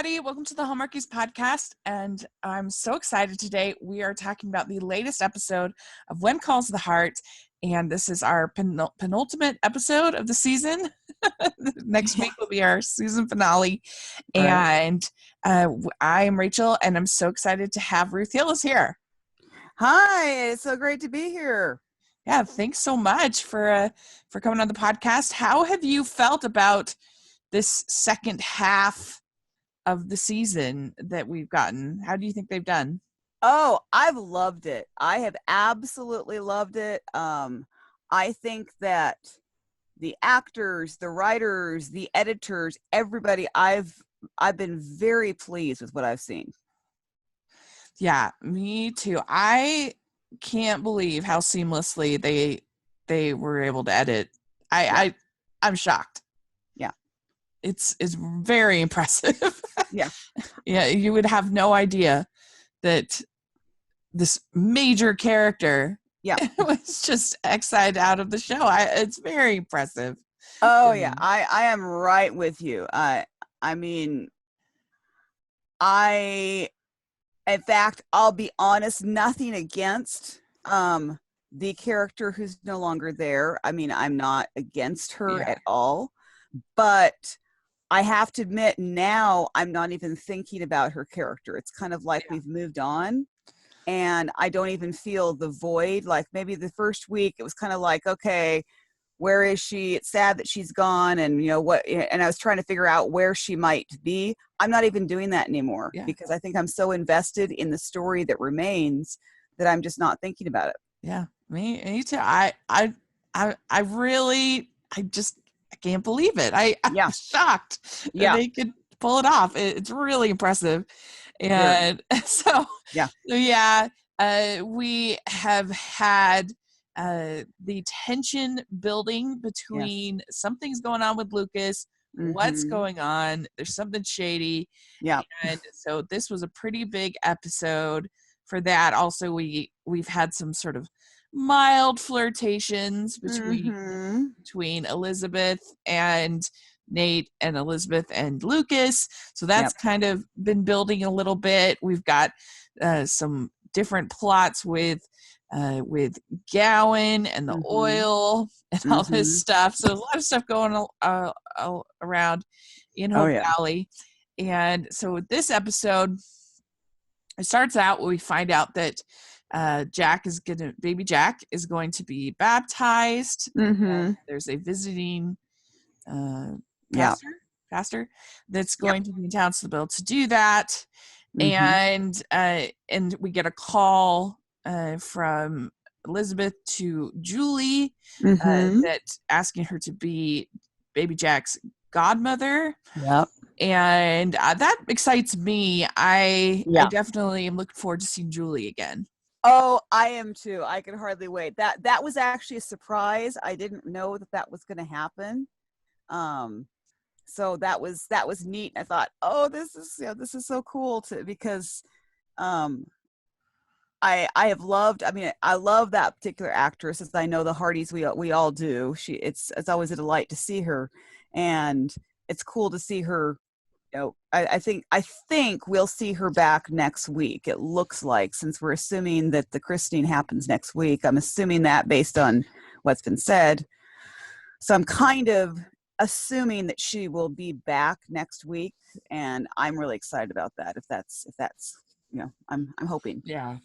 everybody. Welcome to the Hallmarkies podcast. And I'm so excited today. We are talking about the latest episode of When Calls the Heart. And this is our penultimate episode of the season. Next week will be our season finale. Right. And I am Rachel, and I'm so excited to have Ruth Hillis here. Hi, it's so great to be here. Yeah, thanks so much for coming on the podcast. How have you felt about this second half of the season that we've gotten? How do you think they've done? Oh, I've loved it. I have absolutely loved it. I think that the actors, the writers, the editors, everybody, I've been very pleased with what I've seen. Yeah, me too. I can't believe how seamlessly they were able to edit. I'm shocked. Yeah. It's very impressive. Yeah. Yeah, you would have no idea that this major character was just exiled out of the show. It's very impressive. Oh yeah, I am right with you. In fact, I'll be honest, nothing against the character who's no longer there. I mean, I'm not against her at all, but I have to admit now I'm not even thinking about her character. It's kind of like we've moved on, and I don't even feel the void. Like maybe the first week it was kind of like, okay, where is she? It's sad that she's gone, and you know what? And I was trying to figure out where she might be. I'm not even doing that anymore because I think I'm so invested in the story that remains that I'm just not thinking about it. Yeah, me too. I can't believe it. I'm shocked that they could pull it off. It's really impressive. And we have had the tension building between something's going on with Lucas. What's going on? There's something shady. Yeah. And so this was a pretty big episode for that. Also, we've had some sort of mild flirtations between Elizabeth and Nate and Elizabeth and Lucas. So that's kind of been building a little bit. We've got some different plots with Gowan and the oil and all this stuff. So a lot of stuff going around in Hope Valley. And so this episode, it starts out where we find out that baby Jack is going to be baptized. There's a visiting pastor that's going to be in town to be able to do that. And we get a call from Elizabeth to Julie that asking her to be baby Jack's godmother. Yep. And that excites me. I definitely am looking forward to seeing Julie again. Oh, I am too. I can hardly wait. That was actually a surprise. I didn't know that was going to happen. So that was neat. I thought, oh, this is so cool because I have loved. I mean, I love that particular actress, as I know the Hardys we all do. It's always a delight to see her, and it's cool to see her. You know, I think we'll see her back next week. It looks like, since we're assuming that the christening happens next week. I'm assuming that based on what's been said. So I'm kind of assuming that she will be back next week, and I'm really excited about that. If that's I'm hoping. Yeah,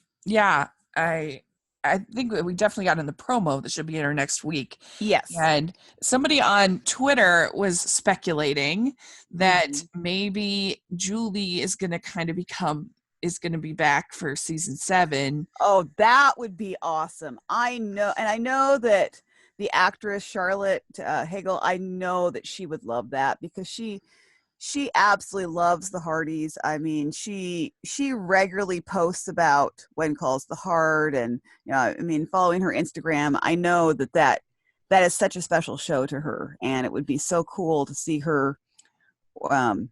I think we definitely got in the promo that should be in her next week. Yes. And somebody on Twitter was speculating that maybe Julie is going to be back for season 7. Oh, that would be awesome. I know that the actress Charlotte Hagel, I know that she would love that because she absolutely loves the Hardys. I mean, she regularly posts about When Calls the Heart, and following her Instagram, I know that is such a special show to her, and it would be so cool to see her. And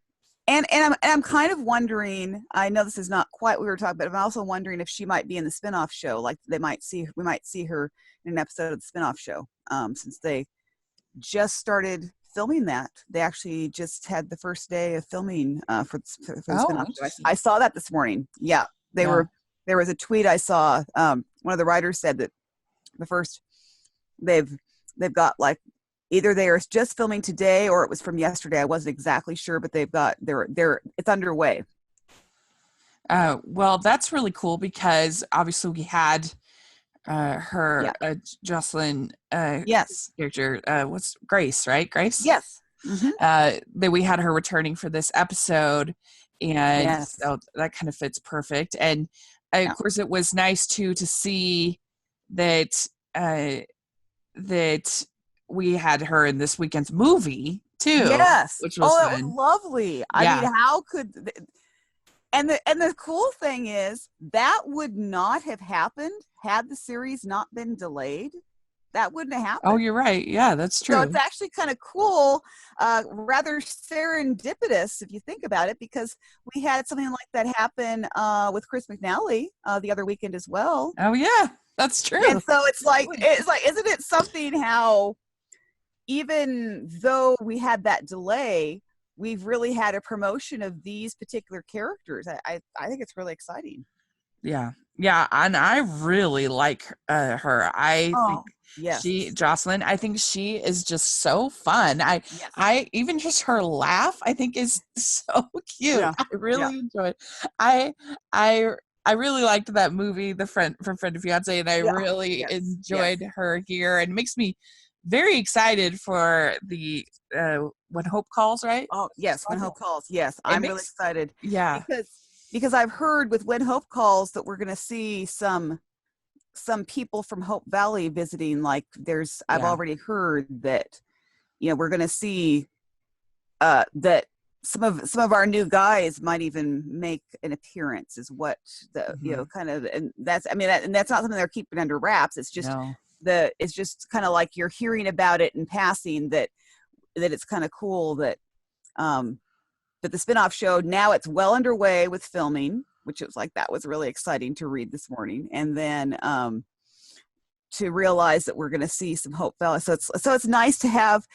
I'm kind of wondering. I know this is not quite what we were talking about, but I'm also wondering if she might be in the spinoff show. Like we might see her in an episode of the spinoff show, since they just started filming that. They actually just had the first day of filming for the spinoff show. Interesting. I saw that this morning. Yeah, there was a tweet I saw. One of the writers said that the first they've got like either they are just filming today or it was from yesterday. I wasn't exactly sure, but they've got it's underway. Well, that's really cool because obviously we had her Jocelyn yes character what's Grace, right? Grace. Yes. Mm-hmm. That we had her returning for this episode, and yes. so that kind of fits perfect. And of course it was nice too to see that that we had her in this weekend's movie too. Yes, which was that was lovely. I mean, how could and the cool thing is that would not have happened had the series not been delayed. That wouldn't have happened. Oh, you're right. Yeah, that's true. So it's actually kind of cool, rather serendipitous if you think about it, because we had something like that happen with Chris McNally the other weekend as well. Oh yeah, that's true. And so it's like, isn't it something how even though we had that delay, we've really had a promotion of these particular characters. I think it's really exciting. Yeah, and I really like her. I think Jocelyn, I think she is just so fun. I even just her laugh, I think is so cute. Yeah. I really enjoyed. I really liked that movie, The Friend from Friend to Fiance, and I really enjoyed her here, and it makes me very excited for the When Hope Calls, right? Oh yes, When Hope Calls. Yes, I'm really excited. Yeah, because I've heard with When Hope Calls that we're going to see some people from Hope Valley visiting. Like I've already heard that, we're going to see that some of our new guys might even make an appearance. Is what the kind of, and that's and that's not something they're keeping under wraps. It's just it's just kind of like you're hearing about it in passing that it's kind of cool that the spinoff show, now it's well underway with filming, which was that was really exciting to read this morning. And then to realize that we're going to see some Hope Valley. So it's nice to have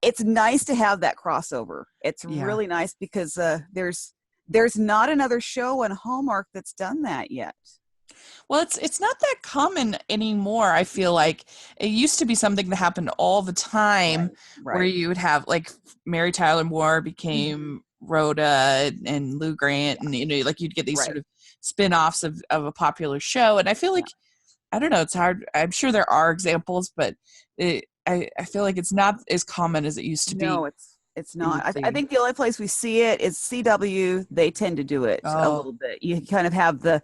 that crossover. It's really nice because there's not another show on Hallmark that's done that yet. Well, it's not that common anymore. I feel like it used to be something that happened all the time, where you would have like Mary Tyler Moore became Rhoda and Lou Grant, and you'd get these sort of spin-offs of a popular show. And I feel like I don't know, it's hard. I'm sure there are examples, but I feel like it's not as common as it used to be. No, it's not. I think the only place we see it is CW. They tend to do it a little bit. You kind of have the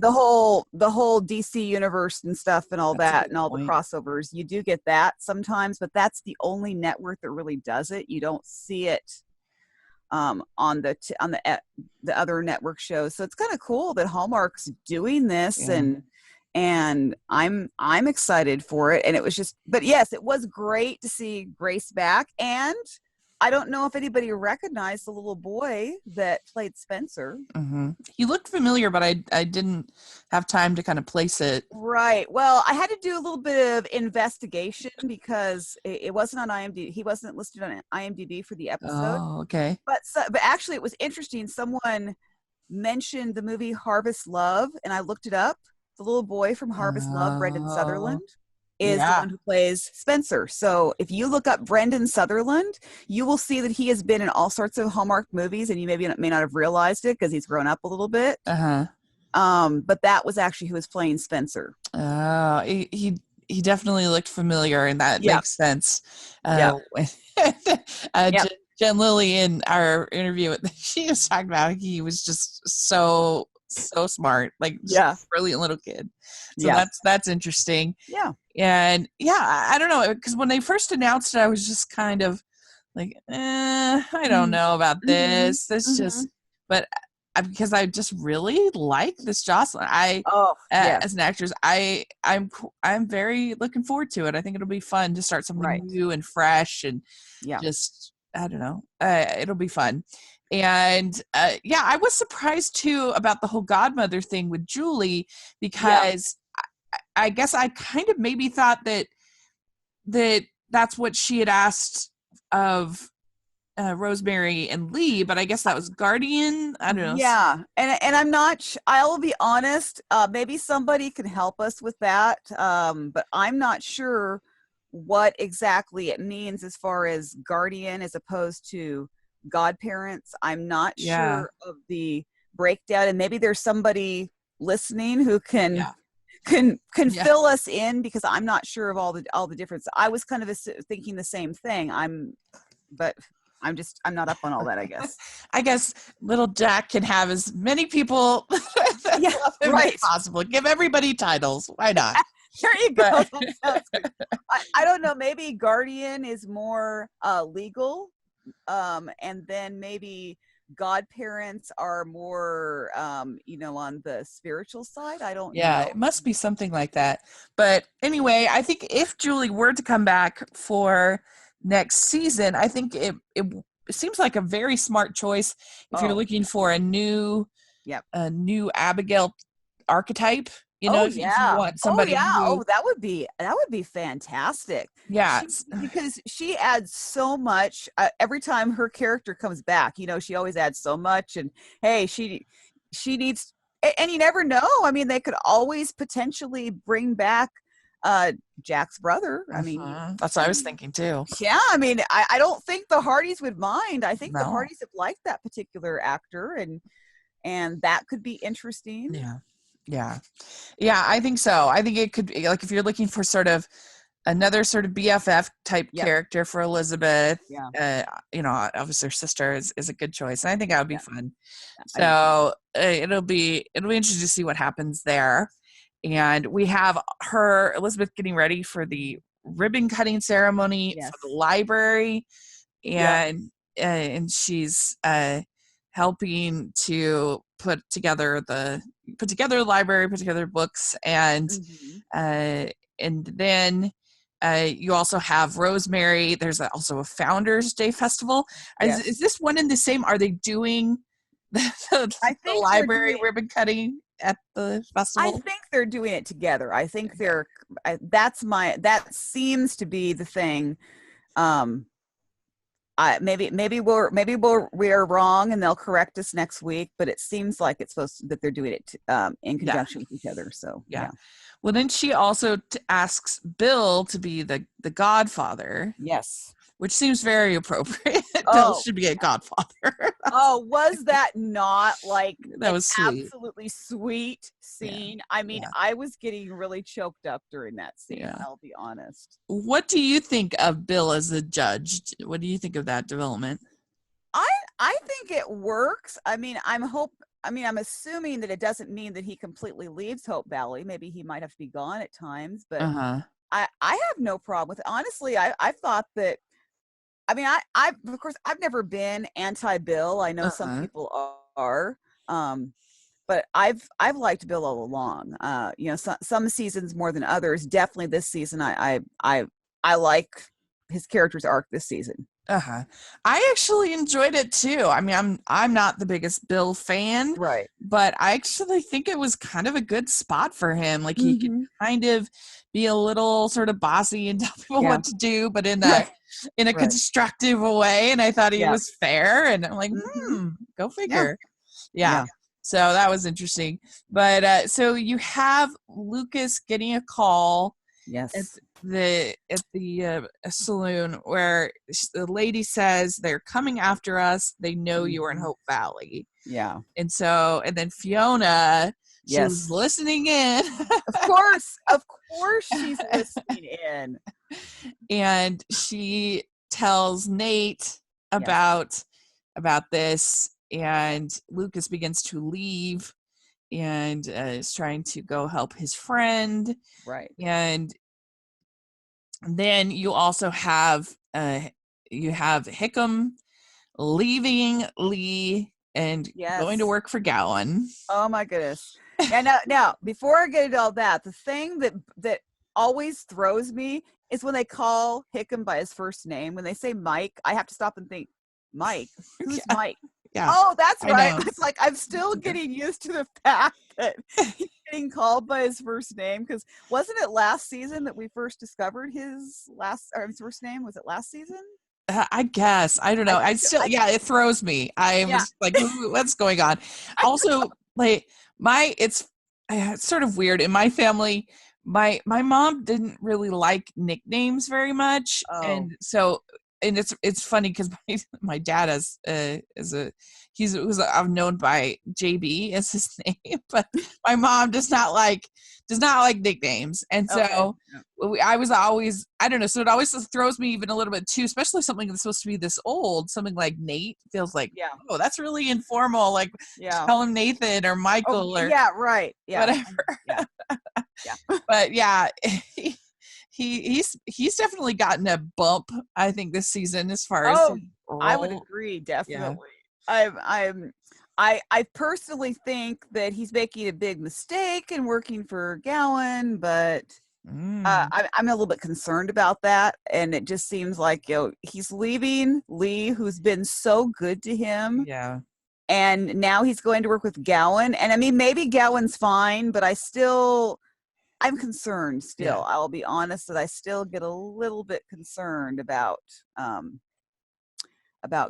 whole DC universe and stuff and all that and all the crossovers. You do get that sometimes, but that's the only network that really does it. You don't see it on the other network shows. So it's kind of cool that Hallmark's doing this, and I'm excited for it. And it was but yes, it was great to see Grace back. And I don't know if anybody recognized the little boy that played Spencer. Mm-hmm. He looked familiar, but I didn't have time to kind of place it. Right. Well, I had to do a little bit of investigation because it wasn't on IMDb. He wasn't listed on IMDb for the episode. Oh, okay. But actually, it was interesting. Someone mentioned the movie Harvest Love, and I looked it up. The little boy from Harvest Love, Brendan Sutherland, is the one who plays Spencer. So if you look up Brendan Sutherland, you will see that he has been in all sorts of Hallmark movies, and you may not have realized it because he's grown up a little bit. But that was actually who was playing Spencer. He definitely looked familiar, and that makes sense. Jen Lilly in our interview, she was talking about he was just so smart, brilliant little kid. So that's interesting. And I don't know, because when they first announced it, I was just kind of like, I don't know about this. But because I just really like this Jocelyn. As an actress, I'm very looking forward to it. I think it'll be fun to start something new and fresh, and just I don't know, it'll be fun. And I was surprised too about the whole godmother thing with Julie, because I guess I kind of maybe thought that that's what she had asked of Rosemary and Lee, but I guess that was Guardian. I don't know. Yeah, and I'm not. I'll be honest. Maybe somebody can help us with that. But I'm not sure what exactly it means as far as guardian as opposed to godparents. I'm not sure of the breakdown, and maybe there's somebody listening who can fill us in, because I'm not sure of all the difference. I was kind of thinking the same thing. But I'm not up on all that, I guess. I guess little Jack can have as many people as possible. Give everybody titles. Why not? There you go. That sounds good. I don't know. Maybe guardian is more legal, and then maybe godparents are more, on the spiritual side. I don't know. Yeah, it must be something like that. But anyway, I think if Julie were to come back for next season, I think it seems like a very smart choice if you're looking for a new Abigail archetype. If you want somebody that would be fantastic. Yeah, because she adds so much every time her character comes back. She always adds so much, and hey, she needs, and you never know. I mean, they could always potentially bring back Jack's brother. I mean, that's what I was thinking too. Yeah, I mean, I don't think the Hardys would mind. I think the Hardys have liked that particular actor, and that could be interesting. Yeah, I think so. I think it could be, like, if you're looking for sort of another sort of BFF type character for Elizabeth, obviously her sister is a good choice, and I think that would be fun. So it'll be interesting to see what happens there. And we have Elizabeth getting ready for the ribbon cutting ceremony for the library, and she's helping to put together the library, put together books, and then you also have Rosemary. There's also a Founders Day festival. Is this one and the same? Are they doing the library ribbon cutting at the festival? I think they're doing it together. I think that seems to be the thing. Maybe we're wrong, and they'll correct us next week, but it seems like it's that they're doing it in conjunction with each other. So Well, then she also asks Bill to be the godfather. Yes. Which seems very appropriate. Bill should be a godfather. Was that not like that was sweet. Absolutely sweet scene? I mean, I was getting really choked up during that scene. I'll be honest. What do you think of Bill as a judge? What do you think of that development? I think it works. I mean, I'm assuming that it doesn't mean that he completely leaves Hope Valley. Maybe he might have to be gone at times, but I have no problem with it. Honestly, I thought that. I mean, I of course I've never been anti-Bill. I know some people are, but I've liked Bill all along. Some seasons more than others. Definitely this season, I like his character's arc this season. I actually enjoyed it too. I mean, I'm not the biggest Bill fan, right? But I actually think it was kind of a good spot for him. Like he could kind of be a little sort of bossy and tell people what to do, but in a constructive way. And I thought he was fair. And I'm like, go figure. Yeah. So that was interesting. But so you have Lucas getting a call. Yes. At the saloon where the lady says they're coming after us. They know you are in Hope Valley. Yeah. And then Fiona, she was listening in. Of course she's listening in. And she tells Nate about this, and Lucas begins to leave and is trying to go help his friend. Right. And then you also have Hickam leaving Lee and going to work for Gowan. Oh my goodness. And now before I get into all that, the thing that always throws me is when they call Hickam by his first name. When they say Mike, I have to stop and think, Mike? Who's Mike? Yeah. Oh, that's right. It's like I'm still getting used to the fact that he's getting called by his first name, because wasn't it last season that we first discovered his first name? Was it last season? I guess. I don't know. I still, it throws me. I was like, what's going on? Also, like it's sort of weird in my family. My mom didn't really like nicknames very much, and so it's funny because my dad is a I'm known by JB as his name, but my mom does not like nicknames, and so I was always, I don't know, so it always throws me even a little bit too, especially something that's supposed to be this old, something like Nate feels like, oh, that's really informal, like tell him Nathan or Michael or whatever. But he's definitely gotten a bump, I think, this season as far as I would agree, definitely. I personally think that he's making a big mistake in working for Gowan, but I'm a little bit concerned about that, and it just seems like he's leaving Lee, who's been so good to him. Yeah. And now he's going to work with Gowan, and I mean, maybe Gowan's fine, but I'm concerned still. I'll be honest that I still get a little bit concerned about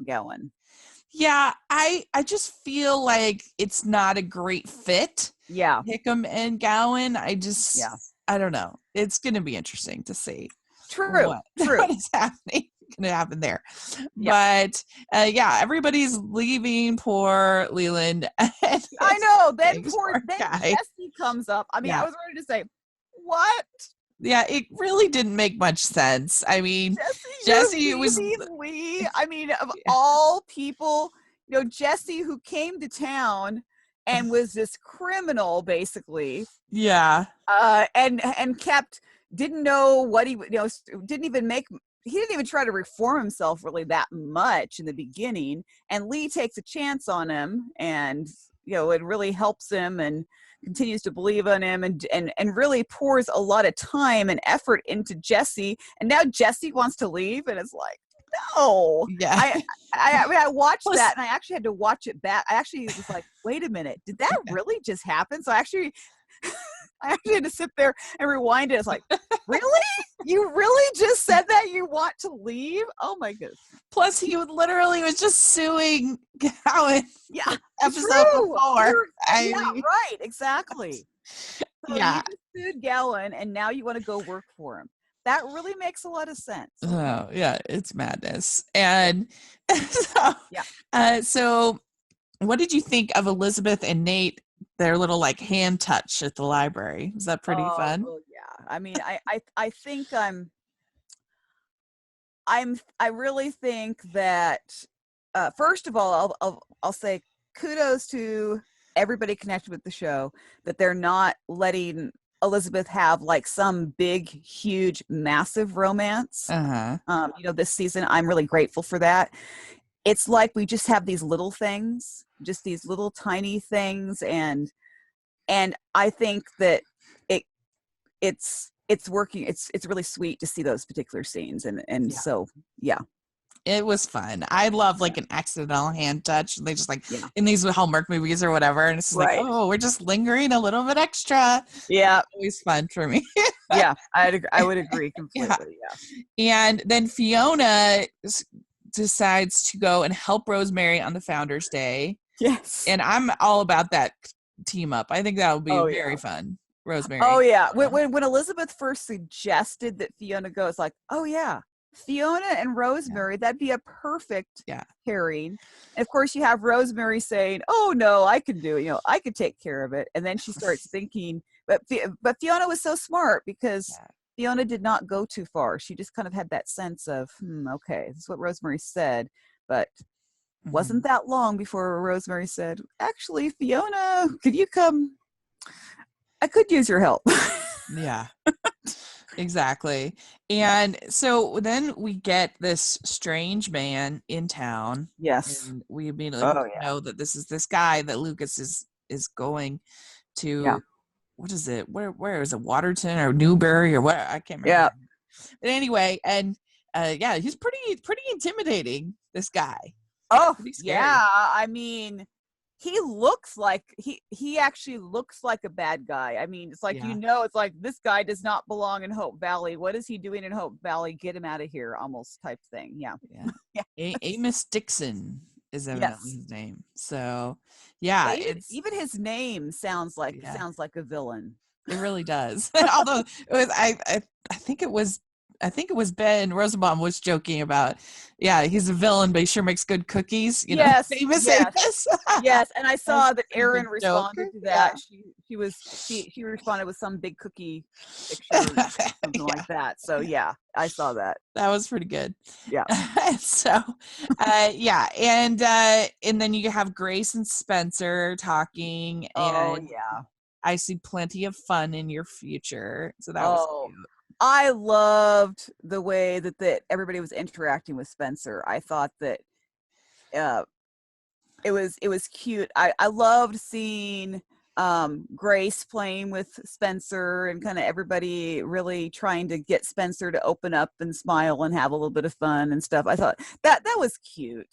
Gowan. Yeah, I just feel like it's not a great fit. Yeah. Hickam and Gowan. I don't know. It's going to be interesting to see. True. What is happening. Going to happen there. But everybody's leaving poor Leland. I know. Then Jesse comes up. I mean, I was ready to say, what? Yeah, it really didn't make much sense. I mean, Jesse was Lee. I mean, of all people, Jesse, who came to town and was this criminal, basically. Yeah. And didn't know what he he didn't even try to reform himself really that much in the beginning. And Lee takes a chance on him, and it really helps him and continues to believe in him, and really pours a lot of time and effort into Jesse. And now Jesse wants to leave, and it's like, no. Yeah. I watched that, and I actually had to watch it back. I actually was like, wait a minute, did that really just happen? So I actually had to sit there and rewind it. It's like, really? You really just said that you want to leave? Oh my goodness. Plus, he literally was just suing Gowan. Yeah. Episode before. Right. Exactly. So you sued Gowan, and now you want to go work for him. That really makes a lot of sense. Oh, yeah. It's madness. And so what did you think of Elizabeth and Nate, their little hand touch at the library? Was that pretty fun? Well, yeah. I mean, I think I really think that first of all, I'll say kudos to everybody connected with the show, that they're not letting Elizabeth have some big, huge, massive romance. This season, I'm really grateful for that. It's like we just have these little things, just these little tiny things, and I think that it's working. It's really sweet to see those particular scenes, and so it was fun. I love an accidental hand touch. They just in these Hallmark movies or whatever, and it's just oh, we're just lingering a little bit extra. Yeah, always fun for me. Yeah, I would agree completely. And then Fiona decides to go and help Rosemary on the Founders Day. Yes, and I'm all about that team up. I think that would be very fun. Rosemary. Oh yeah, when Elizabeth first suggested that Fiona go, it's like, oh yeah, Fiona and Rosemary, that'd be a perfect pairing. And of course, you have Rosemary saying, "Oh no, I can do it. I could take care of it." And then she starts thinking, but Fiona was so smart because Fiona did not go too far. She just kind of had that sense of, okay, this is what Rosemary said, but wasn't that long before Rosemary said, "Actually, Fiona, could you come? I could use your help." Yeah. Exactly. And so then we get this strange man in town. Yes. And we immediately know that this is this guy that Lucas is going to. Yeah. What is it? Where is it? Waterton or Newbury or what? I can't remember. Yeah. But anyway, and he's pretty intimidating, this guy. Oh, yeah. I mean, he looks like he actually looks like a bad guy. I mean, it's like, it's like, this guy does not belong in Hope Valley. What is he doing in Hope Valley? Get him out of here, almost type thing. Yeah. Amos Dixon is evidently his name. So even his name sounds like a villain. It really does. Although it was, I think it was Ben Rosenbaum was joking about, he's a villain, but he sure makes good cookies. Famous Amos. Yes, and I saw that Erin responded to that. She responded with some big cookie picture, something like that. So I saw that. That was pretty good. Yeah. So, and then you have Grace and Spencer talking. And I see plenty of fun in your future. So that was cute. I loved the way that everybody was interacting with Spencer. I thought that it was cute. I loved seeing Grace playing with Spencer and kind of everybody really trying to get Spencer to open up and smile and have a little bit of fun and stuff. I thought that was cute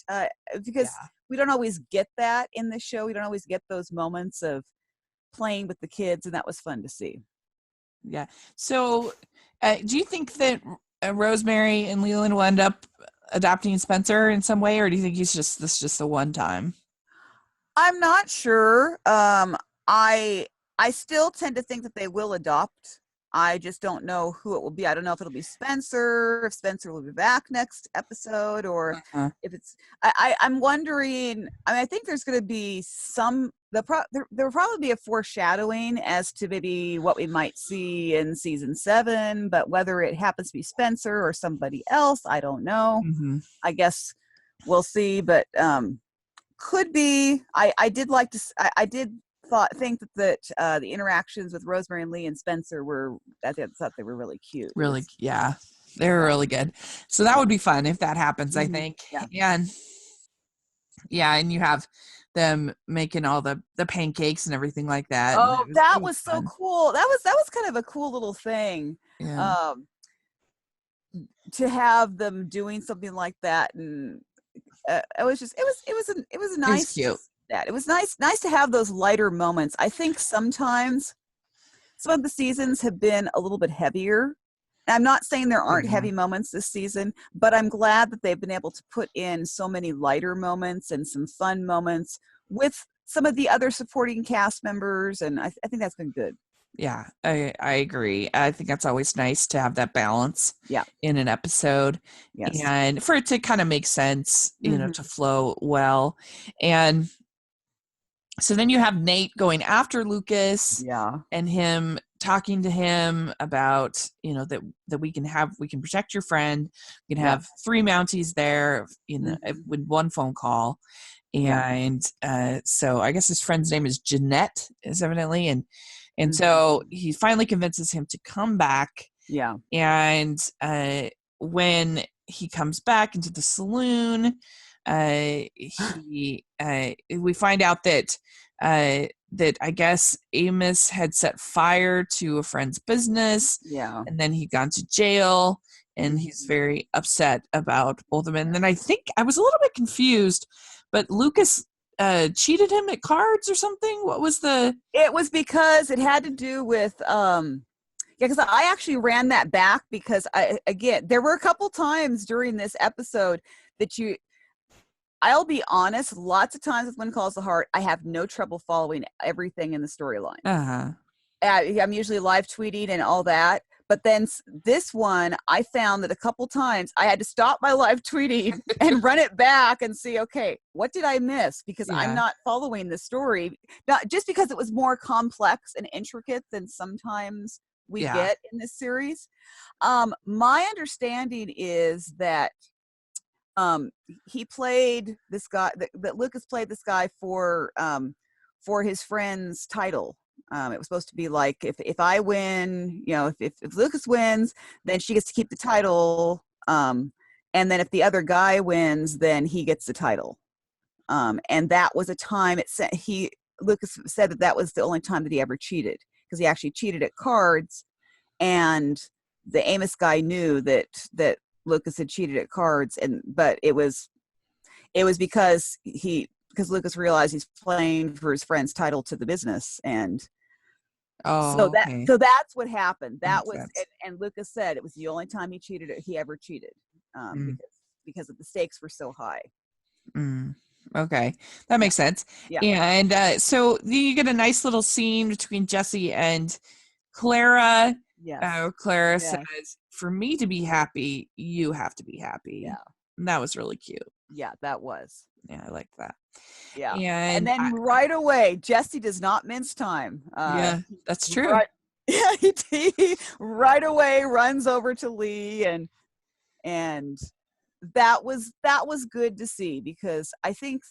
because we don't always get that in the show. We don't always get those moments of playing with the kids, and that was fun to see. Yeah. So do you think that Rosemary and Leland will end up adopting Spencer in some way, or do you think this is just a one time? I'm not sure. I still tend to think that they will adopt. I just don't know who it will be. I don't know if it'll be Spencer, if Spencer will be back next episode, or if it's. I'm wondering. I think there's going to be there will probably be a foreshadowing as to maybe what we might see in season 7, but whether it happens to be Spencer or somebody else, I don't know. Mm-hmm. I guess we'll see, but could be. I did like to. I did think that the interactions with Rosemary and Lee and Spencer were. I thought they were really cute. Really, they were really good. So that would be fun if that happens. I think. And you have them making all the pancakes and everything like that. Oh, that was so cool. That was kind of a cool little thing. Yeah. To have them doing something like that, and it was a nice. Cute. That it was nice to have those lighter moments. I think sometimes some of the seasons have been a little bit heavier. I'm not saying there aren't heavy moments this season, but I'm glad that they've been able to put in so many lighter moments and some fun moments with some of the other supporting cast members, and I think that's been good. Yeah, I agree. I think that's always nice to have that balance in an episode. Yes. And for it to kind of make sense, to flow well. And so then you have Nate going after Lucas and him talking to him about, that we can protect your friend. We can have 3 Mounties there, with one phone call. And so I guess his friend's name is Jeanette, is evidently. And so he finally convinces him to come back. Yeah. And when he comes back into the saloon, we find out that I guess Amos had set fire to a friend's business. Yeah. And then he'd gone to jail, and he's very upset about both of them. And then I think I was a little bit confused, but Lucas cheated him at cards or something. What was it was because it had to do with because I actually ran that back because there were a couple times during this episode that I'll be honest, lots of times with When Calls the Heart, I have no trouble following everything in the storyline. I'm usually live tweeting and all that. But then this one, I found that a couple times I had to stop my live tweeting and run it back and see, okay, what did I miss? Because I'm not following the story. Not just because it was more complex and intricate than sometimes we get in this series. My understanding is that he played this guy, that Lucas played this guy for his friend's title. It was supposed to be like, if I win, if Lucas wins, then she gets to keep the title. And then if the other guy wins, then he gets the title. And that was a time Lucas said that was the only time that he ever cheated, because he actually cheated at cards, and the Amos guy knew that Lucas had cheated at cards, but it was because because Lucas realized he's playing for his friend's title to the business, and Oh, okay. so that's what happened. That That makes was, sense. and Lucas said it was the only time he ever cheated, Mm, because the stakes were so high. mm. Okay, that Yeah, makes sense. yeah, And so you get a nice little scene between Jesse and Clara. yes, Clara yes, says, "For me to be happy, you have to be happy." yeah, And that was really cute. yeah. That was, Yeah, I liked that. yeah. And And then right away, Jesse does not mince time. yeah, that's true. Right, yeah, he right away runs over to Lee, and that was good to see, because I think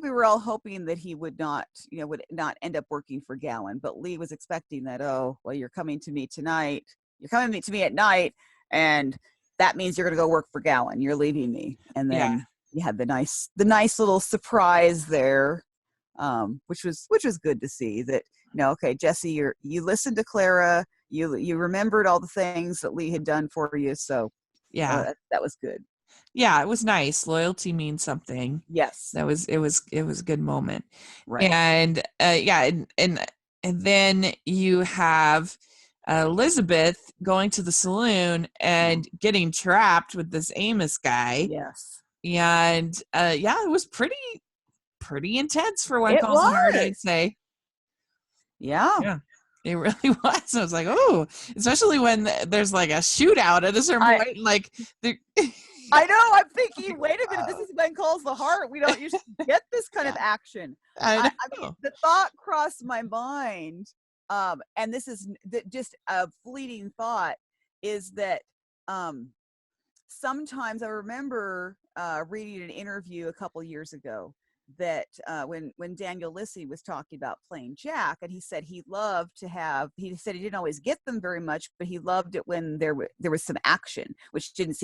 we were all hoping that he would not, would not end up working for Gowan, but Lee was expecting that, oh, well, you're coming to me tonight. You're coming to me at night, and that means you're going to go work for Gowan. You're leaving me. And Yeah, then you had the nice little surprise there, which was good to see that, okay, Jesse, you listened to Clara, you remembered all the things that Lee had done for you. So yeah, that was good. yeah. It was nice. Loyalty means something. Yes. It was a good moment. Right. And yeah, and then you have Elizabeth going to the saloon and getting trapped with this Amos guy. Yes. And yeah, it was pretty intense for when It calls hard, was. I'd say. Yeah. Yeah, it really was. I was like, oh, especially when there's like a shootout at a certain I point, like the I know. I'm thinking, wait a minute. This is when calls the heart. We don't usually get this kind of yeah, action. I I mean, know. the thought crossed my mind, and this is just a fleeting thought, is that um, sometimes I remember reading an interview a couple years ago that when Daniel Lissy was talking about playing Jack, and he said he said he didn't always get them very much, but he loved it when there was some action, which didn't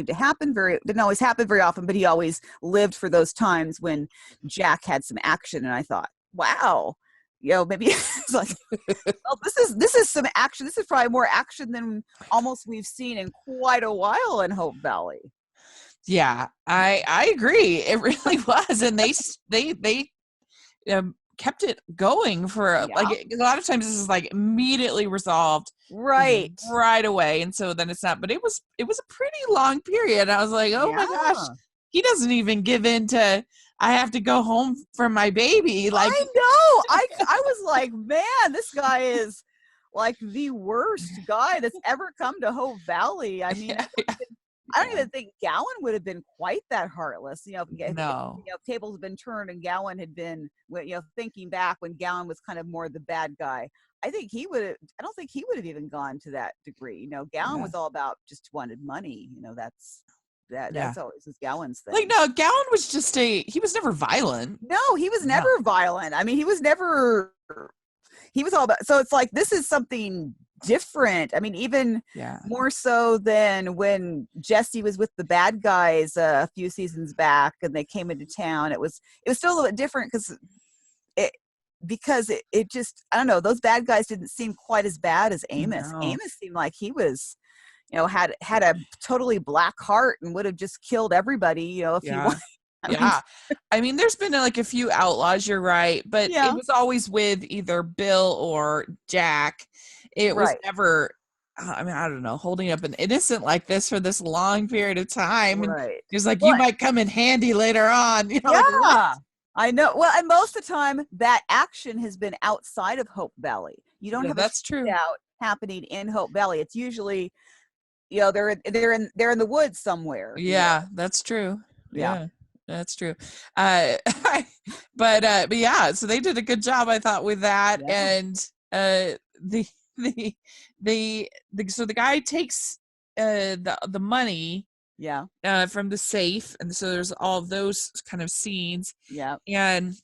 always happen very often, but he always lived for those times when Jack had some action. And I thought, wow, maybe it's like, well, this is some action. This is probably more action than almost we've seen in quite a while in Hope Valley. Yeah, I agree. It really was, and they kept it going for Yeah. like a lot of times. This is like immediately resolved, Right. right away, and so then it's not. But it was a pretty long period. I was like, oh my gosh, Yeah. he doesn't even give in to. I have to go home for my baby. Like, I know. I was like, man, this guy is like the worst guy that's ever come to Hope Valley. I mean, I don't even think Gowan would have been quite that heartless. If no, tables had been turned and Gowan had been, thinking back when Gowan was kind of more the bad guy, I think he would have. I don't think he would have even gone to that degree. Gowan yeah, was all about just wanted money. yeah. That's always was Gowan's Like, thing. no, Gowan was just he was never violent. No, he was No, never violent. I mean, he was never. He was all about. So it's like this is something different. I mean, even yeah, more so than when Jesse was with the bad guys a few seasons back, and they came into town. It was still a little bit different because it just, I don't know. Those bad guys didn't seem quite as bad as Amos. no. Amos seemed like he was, had a totally black heart and would have just killed everybody, if he Yeah. wanted. I mean, Yeah. I mean, there's been like a few outlaws, you're right, but it yeah, was always with either Bill or Jack. It was right, never, I mean, I don't know, holding up an innocent like this for this long period of time. And right. it's like, you Well, might come in handy later on. Like, what? yeah, I know. Well, and most of the time that action has been outside of Hope Valley. You don't Yeah, have a that's true. shootout happening in Hope Valley. It's usually, they're in the woods somewhere. Yeah, that's true. Yeah. Yeah, that's true. Uh, but yeah, so they did a good job, I thought, with that. Yeah. And the the so the guy takes the money Yeah. from the safe, and so there's all of those kind of scenes. Yeah. And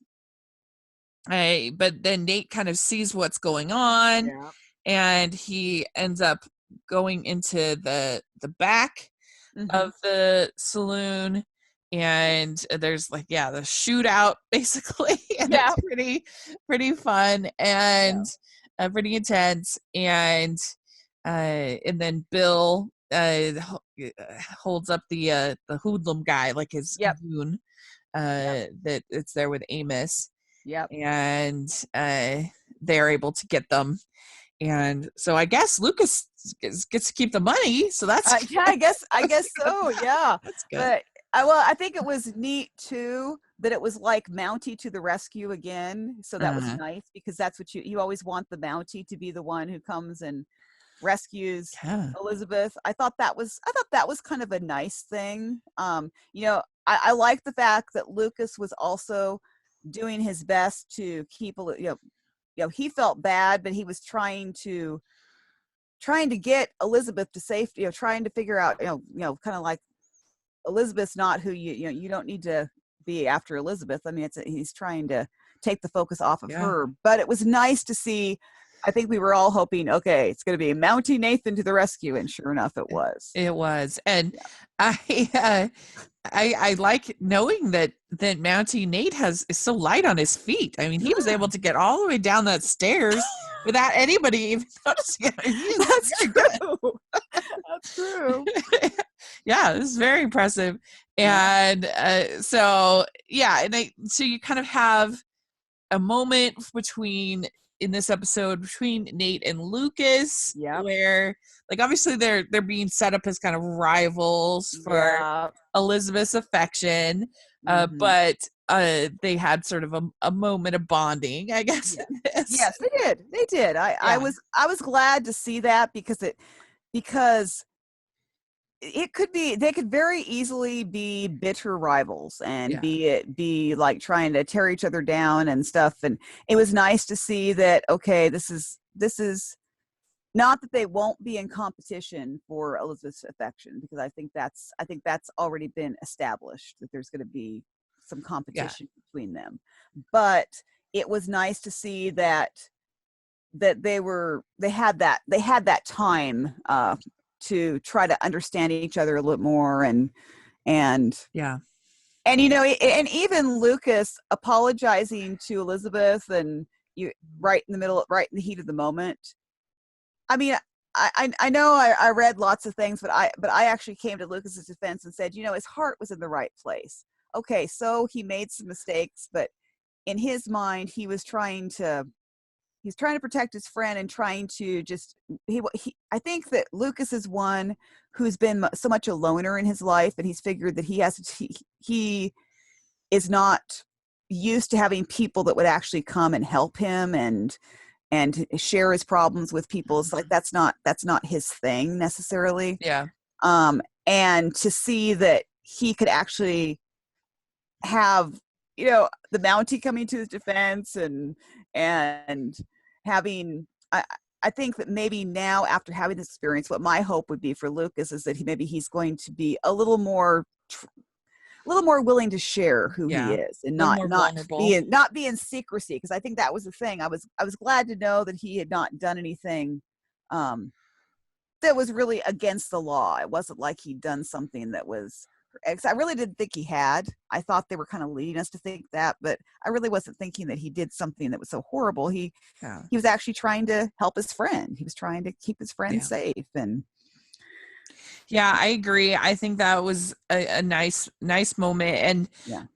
but then Nate kind of sees what's going on, Yeah. and he ends up going into the back Mm-hmm. of the saloon, and there's like, yeah, the shootout basically, and Yeah. it's pretty fun Yeah. and pretty intense. And then Bill holds up the hoodlum guy, like his Yep. goon, that it's there with Amos. Yep. And they're able to get them. And so I guess Lucas gets to keep the money. So that's yeah, I guess so. Yeah, that's good. But I think it was neat too that it was like Mountie to the rescue again. So that was nice because that's what you always want the Mountie to be the one who comes and rescues Elizabeth. I thought that was kind of a nice thing. I like the fact that Lucas was also doing his best to keep he felt bad, but he was trying to get Elizabeth to safety, trying to figure out, kind of like Elizabeth's not who you don't need to be after Elizabeth. I mean, he's trying to take the focus off of her, but it was nice to see. I think we were all hoping, okay, it's going to be Mountie Nathan to the rescue, and sure enough, it was. It was, and I like knowing that Mountie Nate is so light on his feet. I mean, he was able to get all the way down that stairs without anybody even noticing it. That's true. That's true. Yeah, it was very impressive. And so you kind of have a moment in this episode between Nate and Lucas, where like obviously they're being set up as kind of rivals for Elizabeth's affection, but they had sort of a moment of bonding, I guess. Yes, they did. I was glad to see that because they could very easily be bitter rivals and be like trying to tear each other down and stuff. And it was nice to see that, okay, this is not that they won't be in competition for Elizabeth's affection, because I think that's already been established that there's going to be some competition between them. But it was nice to see that they had that time to try to understand each other a little more, and even Lucas apologizing to Elizabeth, and right in the heat of the moment. I mean, I know I read lots of things, but I actually came to Lucas's defense and said, his heart was in the right place. Okay, so he made some mistakes, but in his mind, he's trying to protect his friend and trying to just I think that Lucas is one who's been so much a loner in his life, and he's figured that he is not used to having people that would actually come and help him and share his problems with people. It's like that's not his thing necessarily. And to see that he could actually have the Mountie coming to his defense and having I think that maybe now, after having this experience, what my hope would be for Lucas is that he's going to be a little more willing to share who he is, and not be in secrecy, because I think that was the thing. I was glad to know that he had not done anything that was really against the law. It wasn't like he'd done something that was, I really didn't think he had. I thought they were kind of leading us to think that, but I really wasn't thinking that he did something that was so horrible. He was actually trying to help his friend. He was trying to keep his friend safe. And I agree. I think that was a nice moment. And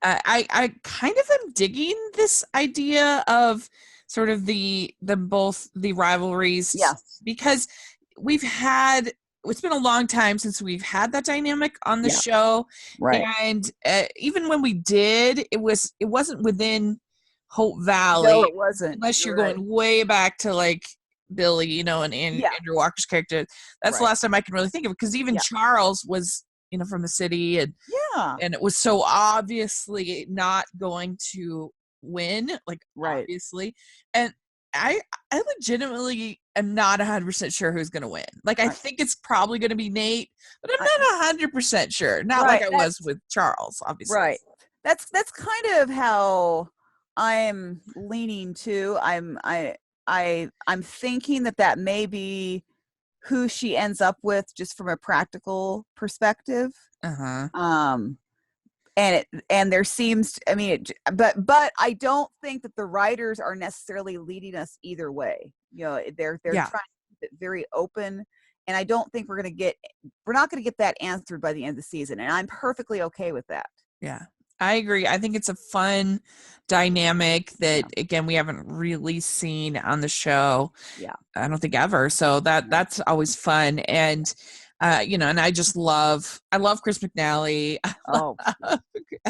I kind of am digging this idea of sort of both the rivalries, because it's been a long time since we've had that dynamic on the show. Right. And even when we did, it wasn't within Hope Valley. No, it wasn't. Unless you're going way back to like Billy, and Andrew Walker's character. That's the last time I can really think of it, because even Charles was, from the city, and it was so obviously not going to win, like obviously. And I legitimately am not 100% sure who's going to win. Like, I think it's probably going to be Nate, but I'm not 100% sure. Not like I was with Charles, obviously. Right. That's kind of how I'm leaning to. I'm thinking that may be who she ends up with, just from a practical perspective. And there seems, but I don't think that the writers are necessarily leading us either way. They're trying to keep it very open, and I don't think we're not going to get that answered by the end of the season, and I'm perfectly okay with that. I agree. I think it's a fun dynamic that, Yeah. again, we haven't really seen on the show. Yeah. I don't think ever. So that's always fun. And and I love Chris McNally. Oh, I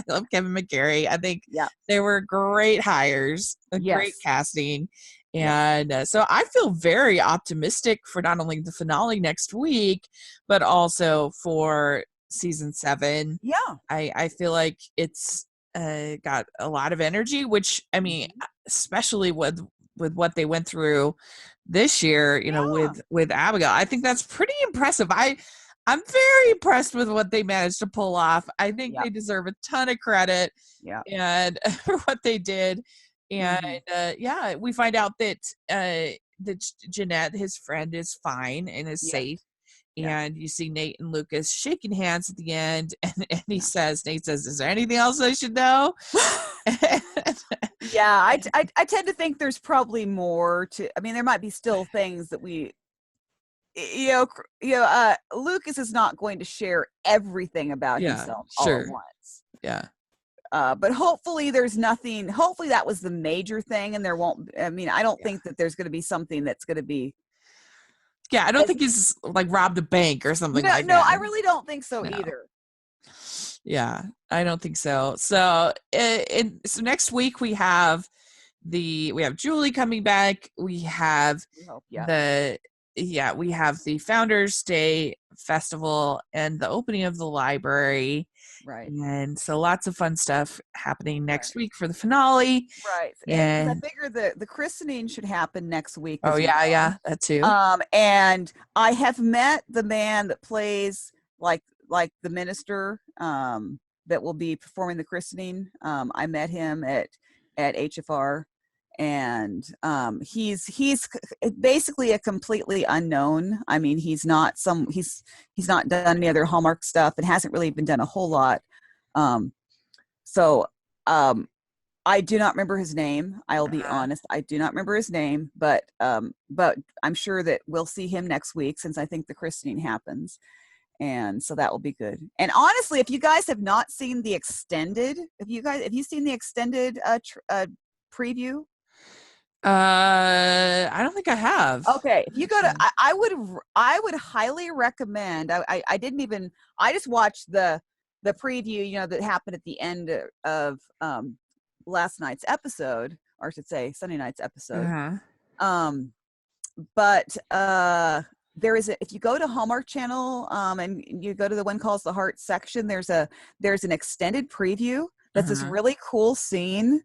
love Kevin McGarry. I think yeah. they were great hires, a great Yes. casting. Yes. And so I feel very optimistic for not only the finale next week, but also for season 7. Yeah. I feel like it's got a lot of energy, which, I mean, especially with what they went through this year, with Abigail, I think that's pretty impressive. I'm very impressed with what they managed to pull off. I think Yeah. they deserve a ton of credit Yeah. and for what they did. And we find out that Jeanette, his friend, is fine and is Yes. safe. Yeah. And you see Nate and Lucas shaking hands at the end, and Nate Yeah. says, "Is there anything else I should know?" Yeah, I tend to think there's probably more to. I mean, there might be still things that we, Lucas is not going to share everything about Yeah, himself all at sure. once. Yeah. But hopefully there's nothing. Hopefully that was the major thing, and there won't. I mean, I don't think that there's going to be something that's going to be. Yeah, I don't think he's like robbed a bank or something like No, that. I really don't think so No. either. Yeah, I don't think so. So, so next week we have Julie coming back. We have we have the Founders Day festival and the opening of the library. Right. And so lots of fun stuff happening next week for the finale. Right. Because I figure the christening should happen next week as well. Yeah, that too. And I have met the man that plays like the minister that will be performing the christening. I met him at HFR, and he's basically a completely unknown. I mean, he's not done any other Hallmark stuff and hasn't really been done a whole lot. So I do not remember his name. I'll be honest. I do not remember his name, but I'm sure that we'll see him next week, since I think the christening happens. And so that will be good. And honestly, if you guys have not seen the extended, have you seen the extended preview? I don't think I have. Okay, if you go to, I would highly recommend. I just watched the preview, that happened at the end of last night's episode, or I should say Sunday night's episode. But there is if you go to Hallmark Channel and you go to the one calls the Heart section, there's an extended preview that's this really cool scene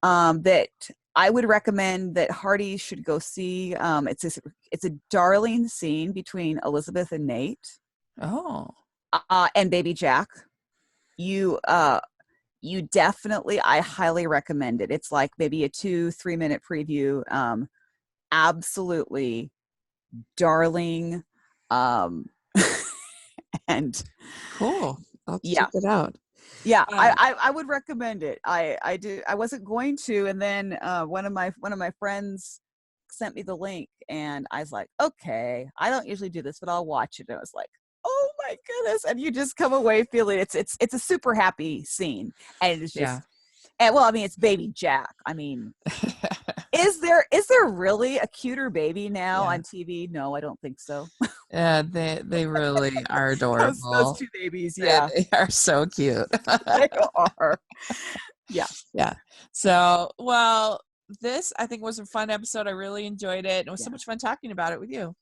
that I would recommend that Hardy should go see. It's a darling scene between Elizabeth and Nate. And baby Jack. You definitely, I highly recommend it. It's like maybe a 2-3 minute preview. Absolutely darling. And cool. I'll check it out. Yeah, I would recommend it. I do. I wasn't going to, and then one of my friends sent me the link, and I was like, okay, I don't usually do this, but I'll watch it. And I was like, oh my goodness! And you just come away feeling it's a super happy scene, and it's just, and well, I mean, it's baby Jack. I mean, is there really a cuter baby now on TV? No, I don't think so. Yeah, they really are adorable. those two babies, yeah, they are so cute. They are. Yeah. So, well, this I think was a fun episode. I really enjoyed it. It was so much fun talking about it with you.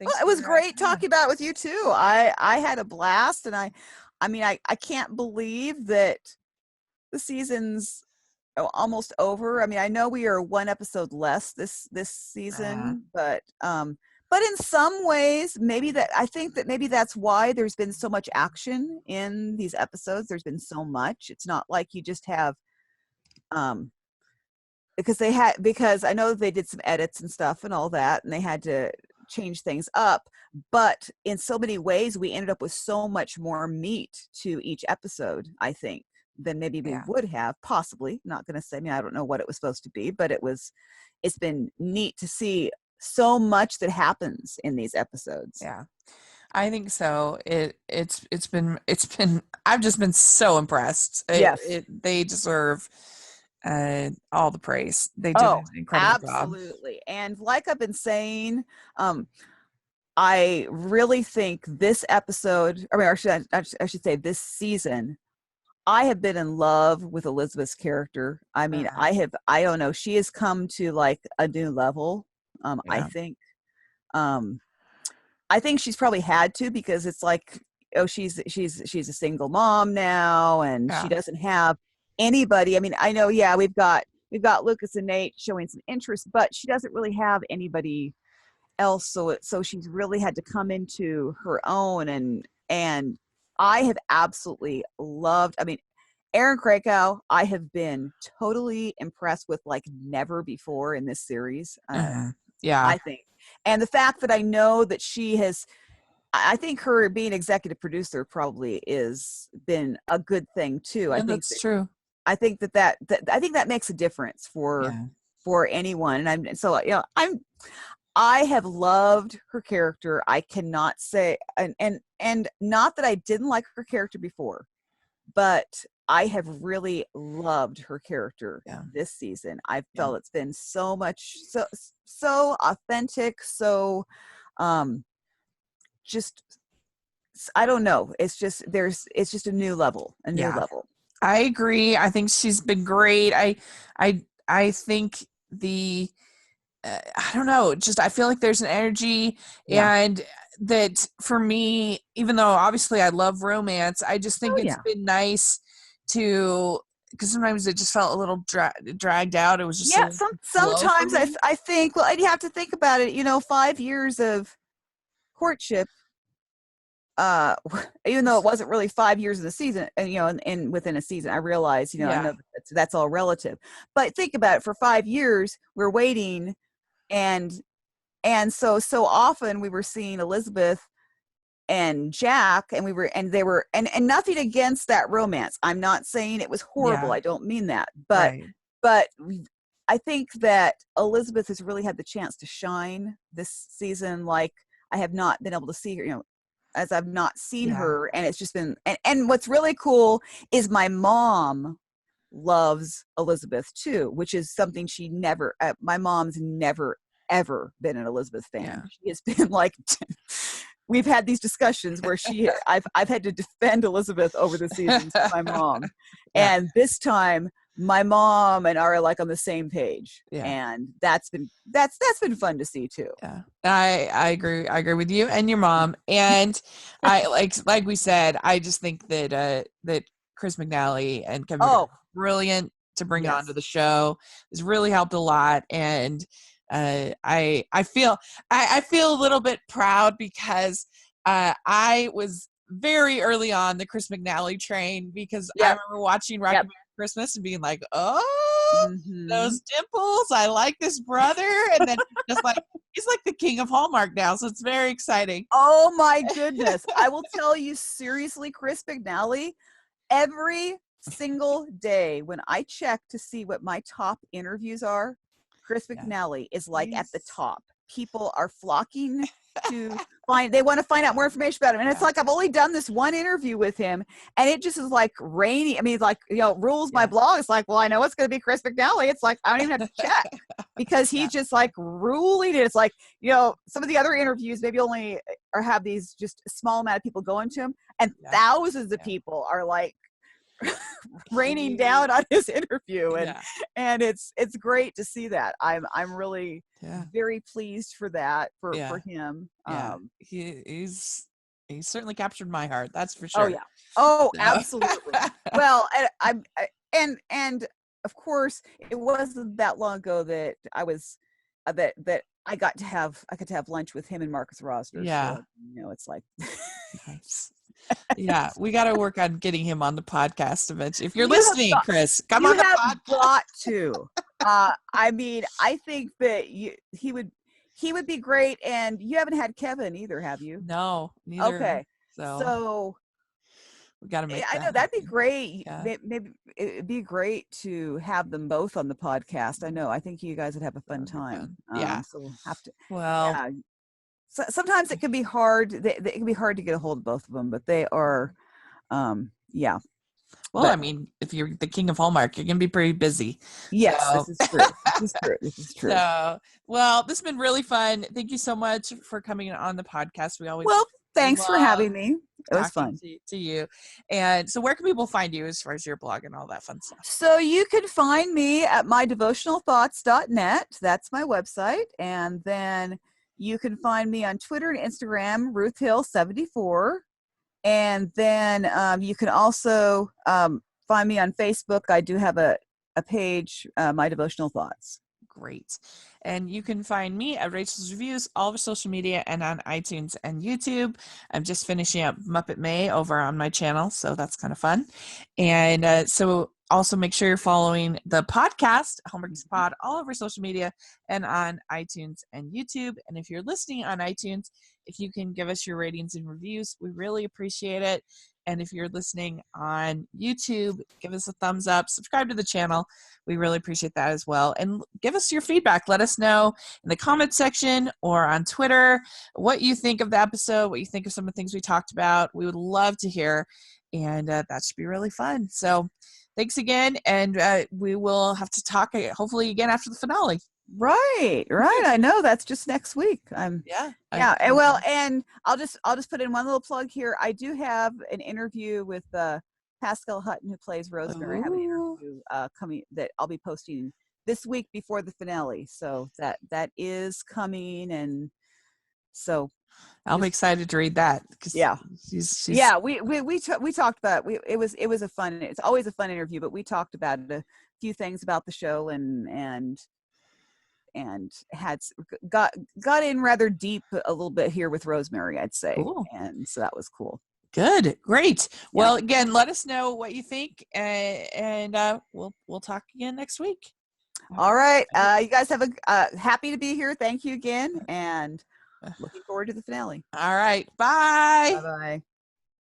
Well, it was great talking about it with you too. I had a blast, and I mean, I can't believe that the season's almost over. I mean, I know we are one episode less this season, but in some ways, I think that maybe that's why there's been so much action in these episodes. There's been so much. It's not like you just have, because I know they did some edits and stuff and all that, and they had to change things up. But in so many ways, we ended up with so much more meat to each episode, I think, than maybe we would have, possibly. Not going to say, I mean, I don't know what it was supposed to be, but it's been neat to see so much that happens in these episodes. Yeah. I think so. It's been I've just been so impressed. Yes. They deserve all the praise. They did Oh, an incredible job. absolutely. And like I've been saying, I really think this episode, I mean, or I should say this season, I have been in love with Elizabeth's character. I mean, I don't know, she has come to like a new level. I Yeah. think, um, I think she's probably had to, because it's like, oh, she's a single mom now, and she Yeah. doesn't have anybody. I mean, I know, yeah, we've got Lucas and Nate showing some interest, but she doesn't really have anybody else. So she's really had to come into her own, and I have absolutely loved. I mean, Aaron Krakow, I have been totally impressed with like never before in this series. Yeah. I think, and the fact that I know that she has, I think her being executive producer probably is been a good thing too. Yeah, that's true. I think that I think that makes a difference Yeah. for anyone. And I'm so, you know, I have loved her character. I cannot say, and not that I didn't like her character before, but I have really loved her character Yeah. this season. I felt it's been so much, so authentic, so just, I don't know. It's just it's just a new level, I agree. I think she's been great. I think I don't know, just I feel like there's an energy, Yeah. and that for me, even though obviously I love romance, I just think Oh it's yeah. been nice to, because sometimes it just felt a little dragged out. It was just a Yeah. little slow for Sometimes me. I think, well, and you have to think about it. You know, 5 years of courtship, uh even though it wasn't really 5 years in the season, and you know, and within a season, I realize, you know, I Yeah. know that's all relative, but think about it. For 5 years we're waiting, and so often we were seeing Elizabeth and Jack, and they were, and nothing against that romance. I'm not saying it was horrible, Yeah. I don't mean that, Right. but I think that Elizabeth has really had the chance to shine this season, like I have not been able to see her, you know, as I've not seen Yeah. her. And it's just been, and what's really cool is my mom loves Elizabeth too, which is something she never, my mom's never ever been an Elizabeth fan. Yeah. She has been like, we've had these discussions where I've had to defend Elizabeth over the seasons to my mom. Yeah. And this time my mom and I are like on the same page. Yeah. And that's been fun to see too. Yeah. I agree. I agree with you and your mom. And I like we said, I just think that Chris McNally and Kevin McGregor Oh, are brilliant to bring onto yes. the show. It's really helped a lot. And I feel a little bit proud because I was very early on the Chris McNally train, because I Yep. remember watching Rocky Yep. Mountain Christmas and being like, oh, those dimples, I like this brother. And then just like, he's like the king of Hallmark now, so it's very exciting. Oh my goodness. I will tell you seriously, Chris McNally, every single day when I check to see what my top interviews are, Chris McNally is like at the top. People are flocking to they want to find out more information about him. And it's like, I've only done this one interview with him, and it just is like rainy. I mean, like, you know, rules my blog. It's like, well, I know it's going to be Chris McNally. It's like, I don't even have to check because he's just like ruling it. It's like, you know, some of the other interviews maybe only or have these just a small amount of people going to him, and thousands of people are like raining down on his interview, and it's great to see that. I'm really very pleased for that, for him. He's certainly captured my heart, that's for Oh sure. yeah. Oh, absolutely. Well, and of course it wasn't that long ago that I was that I got to have lunch with him and Marcus Rosner. So, you know, it's like nice. Yeah, we got to work on getting him on the podcast eventually. If you're listening, Chris, come on the podcast. Got to. I mean, I think that he would be great. And you haven't had Kevin either, have you? No, neither. Okay, so we got to make. I know that'd be great. Maybe it'd be great to have them both on the podcast. I know. I think you guys would have a fun time. Yeah. So we'll have to. Well. Yeah. sometimes it can be hard. It can be hard to get a hold of both of them, but they are, yeah. Well, I mean, if you're the king of Hallmark, you're gonna be pretty busy. Yes, So. this is true. This is true. So, well, this has been really fun. Thank you so much for coming on the podcast. We always thanks for having me. It was fun. To you. And so where can people find you as far as your blog and all that fun stuff? So you can find me at mydevotionalthoughts.net. That's my website. And then you can find me on Twitter and Instagram, RuthHill74. And then you can also find me on Facebook. I do have a page, My Devotional Thoughts. Great. And you can find me at Rachel's Reviews, all over social media and on iTunes and YouTube. I'm just finishing up Muppet May over on my channel, so that's kind of fun. And so also make sure you're following the podcast, Hallmarkies Pod, all over social media and on iTunes and YouTube. And if you're listening on iTunes, if you can give us your ratings and reviews, we really appreciate it. And if you're listening on YouTube, give us a thumbs up, subscribe to the channel. We really appreciate that as well. And give us your feedback. Let us know in the comment section or on Twitter what you think of the episode, what you think of some of the things we talked about. We would love to hear, and that should be really fun. So thanks again, and we will have to talk hopefully again after the finale. Right. I know that's just next week. And I'll just put in one little plug here. I do have an interview with Pascal Hutton, who plays Rosemary. I have an interview coming that I'll be posting this week before the finale. So that is coming, and so I'll be excited to read that. She's we talked about it's always a fun interview, but we talked about a few things about the show and had got in rather deep a little bit here with Rosemary, I'd say. Cool. And so that was cool. Good. Great. Yeah. Well, again, let us know what you think, and we'll talk again next week. All right. You guys have happy to be here. Thank you again, and looking forward to the finale. All right. Bye. Bye-bye.